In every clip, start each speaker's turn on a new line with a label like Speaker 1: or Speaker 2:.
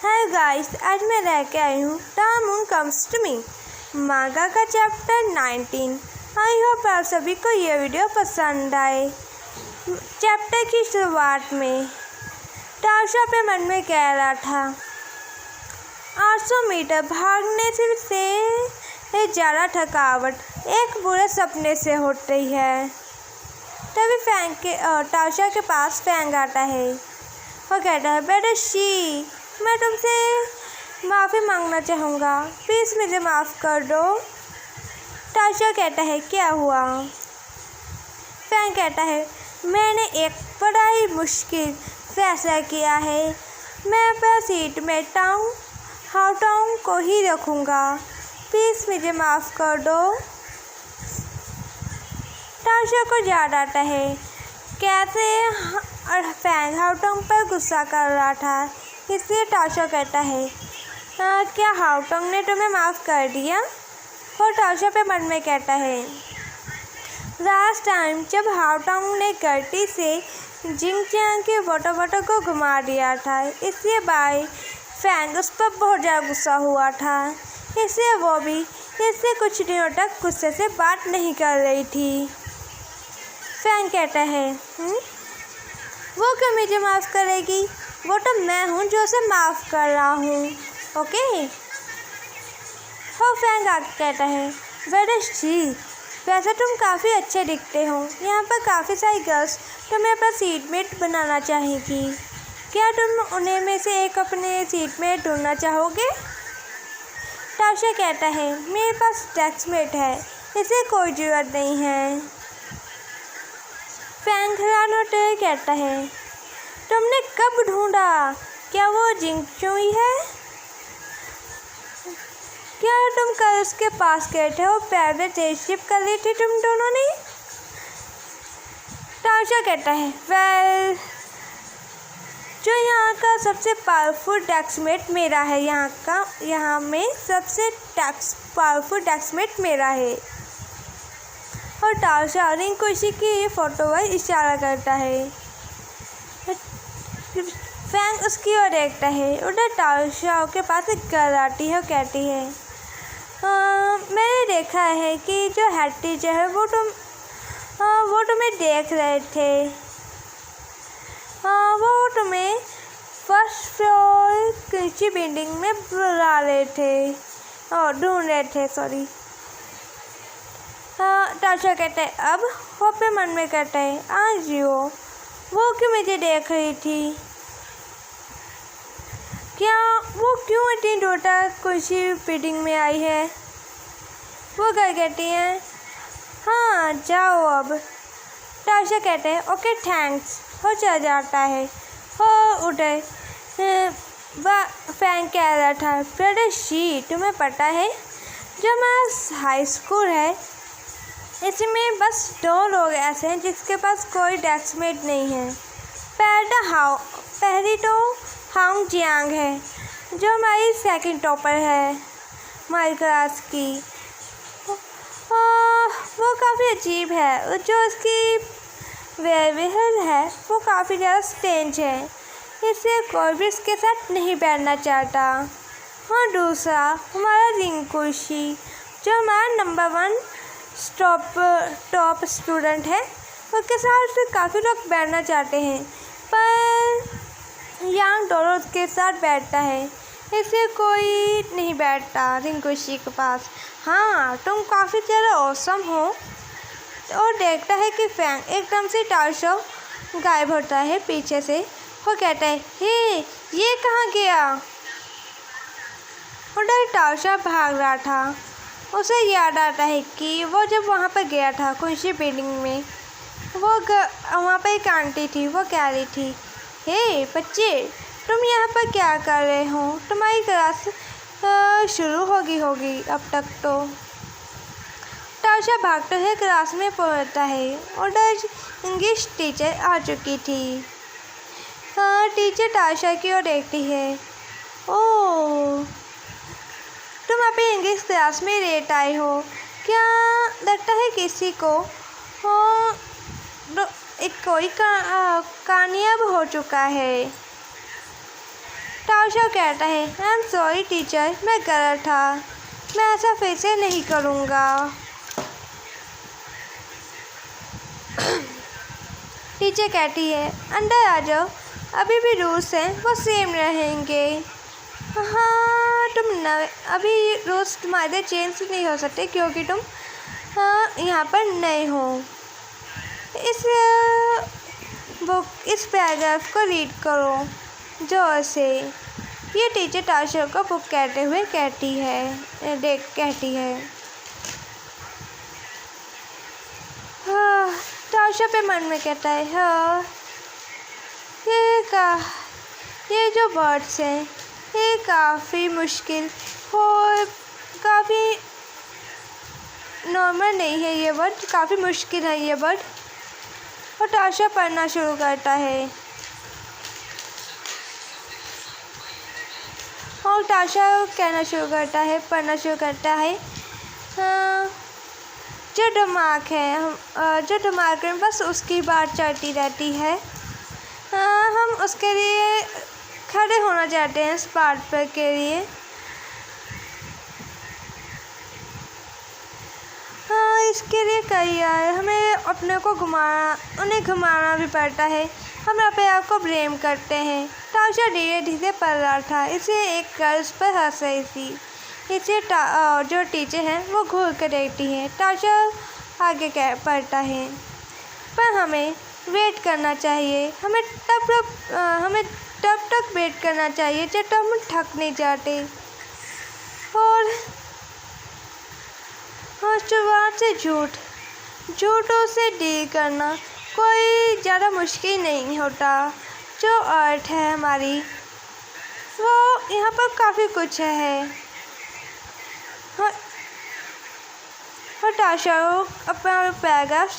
Speaker 1: Hi guys, आज मैं लेके आई हूँ the moon comes to me manga का चैप्टर 19। आई होप आप सभी को ये वीडियो पसंद आए। चैप्टर की शुरुआत में टाशा पे मन में कह रहा था 800 मीटर भागने से ज़्यादा थकावट एक बुरे सपने से हो रही है। तभी टाशा के पास फैंग आता है। वो कहता है, बेटा शी, मैं तुमसे माफ़ी मांगना चाहूँगा, प्लीज़ मुझे माफ़ कर दो। टाशा कहता है, क्या हुआ? फैंग कहता है, मैंने एक बड़ा ही मुश्किल फैसला किया है। मैं अपना सीट में हाउटांग को ही रखूँगा, प्लीज़ मुझे माफ़ कर दो। टाशा को याद आता है कैसे फैंग हाउटांग पर गुस्सा कर रहा था, इसलिए टाशा कहता है, क्या हाउटांग ने तुम्हें माफ़ कर दिया? और टाशा पे मन में कहता है, लास्ट टाइम जब हाउटांग ने गलती से जिंगजियांग के वोटो को घुमा दिया था, इसलिए भाई फैंग उस पर बहुत ज़्यादा गुस्सा हुआ था, इसलिए वो भी इससे कुछ दिनों तक गुस्से से बात नहीं कर रही थी। फैंग कहता है, वो क्यों मुझे माफ़ करेगी? वो तो मैं हूँ जो उसे माफ़ कर रहा हूँ, ओके। और फैंग आगे कहता है, वेरी जी, वैसे तुम काफ़ी अच्छे दिखते हो। यहाँ पर काफ़ी सारी गर्ल्स तुम्हें अपना सीटमेट बनाना चाहेगी। क्या तुम उन्हें में से एक अपने सीटमेट ढूंढना चाहोगे? टाशा कहता है, मेरे पास डेस्कमेट है, इसे कोई ज़रूरत नहीं है। फैंग हैरान होते हुए कहता है, तुमने कब ढूंढा? क्या वो जिंगचुई है? क्या तुम कल उसके पास गए थे और पैदल चेयरशिप कर ली थी तुम दोनों ने? टाशा कहता है, वेल, जो यहाँ का सबसे पावरफुल डेस्कमेट मेरा है, यहाँ में सबसे पावरफुल डेस्कमेट मेरा है। और टाशा रिंकुशी की फोटो पर इशारा करता है। फैंग उसकी ओर देखता है। उधर टाशा के पास एक गर्ल आती है और कहती है, मैंने देखा है कि जो हेड टीचर है वो तुम्हें देख रहे थे। वो तुम्हें फर्स्ट फ्लोर कृषि बिल्डिंग में बुला रहे थे और ढूंढ रहे थे, सॉरी। टाशा कहता है, अब वो अपने मन में कहता है, आज वो क्यों मुझे देख रही थी? क्या वो क्यों इतनी दूर तक कृषि बिल्डिंग में आई है? वो घर कहती है, हाँ जाओ अब। टाशा कहते हैं, ओके थैंक्स, हो चला जाता है। हो उठे। फैंग कह रहा था, ब्रदर शी, तुम्हें पता है जो हमारा हाई स्कूल है, इसमें बस 2 लोग ऐसे हैं जिसके पास कोई डेस्कमेट नहीं है। पहली तो हांग जियांग है, जो हमारी सेकंड टॉपर है हमारी क्लास की। वो काफ़ी अजीब है, जो उसकी व्यवहार है वो काफ़ी ज़्यादा स्ट्रेंज है, इसलिए कोई भी उसके साथ नहीं बैठना चाहता। और दूसरा हमारा रिंकुशी, जो हमारा नंबर 1 टॉप स्टूडेंट है, उसके साथ काफ़ी लोग बैठना चाहते हैं, पर यांग दोनों के साथ बैठता है, इससे कोई नहीं बैठता रिंकुशी के पास। हाँ, तुम काफ़ी ज़्यादा औसम हो। और देखता है कि फैंग एकदम से टाशा गायब होता है पीछे से। वो कहता है, हे, ये कहाँ गया? उधर टाशा भाग रहा था। उसे याद आता है कि वो जब वहाँ पर गया था कृषि बिल्डिंग में, वहाँ पर एक आंटी थी। वो कह रही थी, हे बच्चे, तुम यहाँ पर क्या कर रहे हो? तुम्हारी क्लास शुरू होगी अब तक तो। टाशा भागते हुए क्लास में पहुँचता है। उधर इंग्लिश टीचर आ चुकी थी। टीचर टाशा की ओर देखती है, ओह, तुम अपनी इंग्लिश क्लास में लेट आए हो। क्या लगता है किसी को कोई कामयाब हो चुका है? ताशा कहता है, आई एम सॉरी टीचर, मैं गलत था, मैं ऐसा फिर से नहीं करूँगा। टीचर कहती है, अंदर आ जाओ, अभी भी रूल्स हैं वो सेम रहेंगे। हाँ अभी रूल्स तुम्हारे चेंज नहीं हो सकते क्योंकि तुम यहाँ पर नए हो। इस पैराग्राफ को रीड करो जोर से। ये टीचर ताशा को बुक कहते हुए कहती है। हाँ, ताशा पे मन में कहता है, हाँ ये जो वर्ड्स हैं ये काफ़ी मुश्किल और काफ़ी नॉर्मल नहीं है, ये वर्ड काफ़ी मुश्किल है ये वर्ड। और ताशा पढ़ना शुरू करता है और ताशा पढ़ना शुरू करता है। जो दिमाग में बस उसकी बात चलती रहती है। हम उसके लिए खड़े होना चाहते हैं इस बात पर के लिए। इसके लिए कई बार हमें अपने को उन्हें घुमाना भी पड़ता है। हम अपने आप को ब्लेम करते हैं। ताशा धीरे धीरे पढ़ रहा था, इसे एक गर्ल्स पर हंस रही थी। इसे जो टीचर हैं वो घूर कर देखती हैं। ताशा आगे पढ़ता है, पर हमें वेट करना चाहिए। हमें तब तक वेट करना चाहिए जब तक हम थक नहीं जाते। और शुरुआत से झूठों से डील करना कोई ज़्यादा मुश्किल नहीं होता। जो अर्थ है हमारी वो यहाँ पर काफ़ी कुछ है। और ताशा अपना पैराग्राफ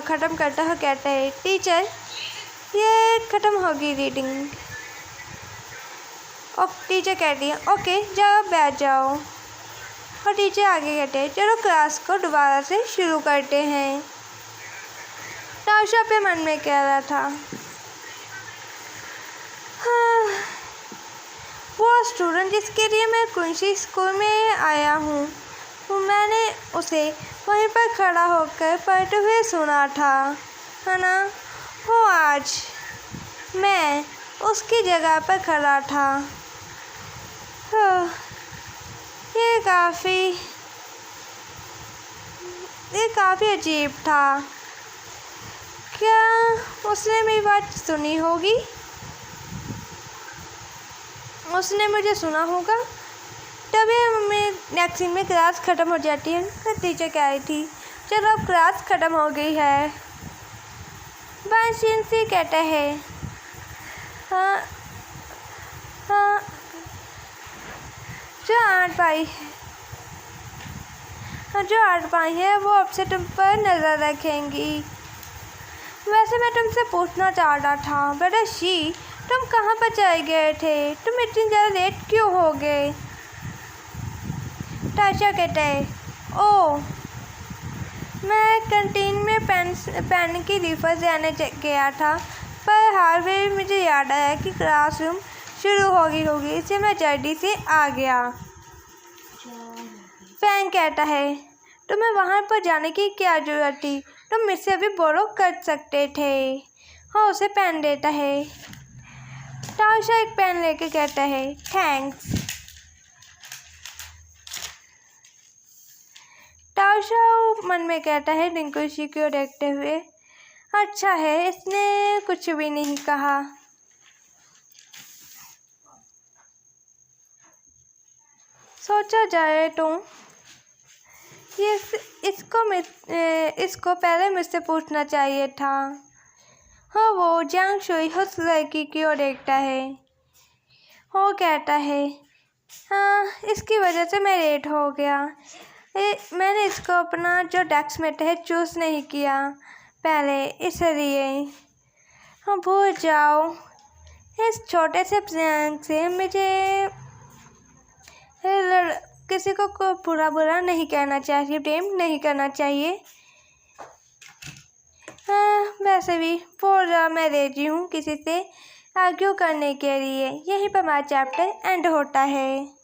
Speaker 1: ख़त्म करता है, कहता है, टीचर ये ख़त्म होगी रीडिंग। और टीचर कहती है, ओके जाओ बैठ जाओ। और टीचर आगे कहते हैं, चलो क्लास को दोबारा से शुरू करते हैं। ताशा पे मन में कह रहा था, हाँ, वो स्टूडेंट जिसके लिए मैं कुंशी स्कूल में आया हूँ, मैंने उसे वहीं पर खड़ा होकर पढ़ते हुए सुना था, है ना। वो आज मैं उसकी जगह पर खड़ा था। ये काफ़ी अजीब था। क्या उसने मेरी बात सुनी होगी? उसने मुझे सुना होगा। तभी हमें नेक्स्ट सीन में क्लास ख़त्म हो जाती है। फिर टीचर कह रही थी, चलो अब क्लास ख़त्म हो गई है। बांशीन से कहता है, हाँ जो 8 भाई है वो अब से तुम पर नज़र रखेंगी। वैसे मैं तुमसे पूछना चाह रहा था, बेटा शी, तुम कहाँ पर चले गए थे? तुम इतनी ज़्यादा लेट क्यों हो गए? ताशा कहता है, ओह, मैं कैंटीन में पेन की रिफर लेने गया था, पर हाल में मुझे याद आया कि क्लासरूम शुरू होगी, इसलिए मैं जल्दी से आ गया। फैन कहता है, तुम्हें वहाँ पर जाने की क्या ज़रूरत थी? तुम मुझसे भी बोरो कर सकते थे। हाँ, उसे पेन देता है। ताशा एक पेन लेके कहता है, थैंक्स। ताशा मन में कहता है रिंकुशी को देखते हुए, अच्छा है इसने कुछ भी नहीं कहा। सोचा जाए तो इसको पहले मुझसे पूछना चाहिए था। हाँ, वो जांग शुई उस लड़की की ओर देखता है। वो कहता है, हाँ, इसकी वजह से मैं लेट हो गया। मैंने इसको अपना जो डेस्क मेट है चूज़ नहीं किया पहले, इसलिए। हाँ, भूल जाओ। इस छोटे से प्लान से मुझे किसी को बुरा नहीं कहना चाहिए, ब्लेम नहीं करना चाहिए। वैसे भी बोल रहा मैं रेडी हूँ किसी से आर्ग्यू करने के लिए। यहीं पर हमारा चैप्टर एंड होता है।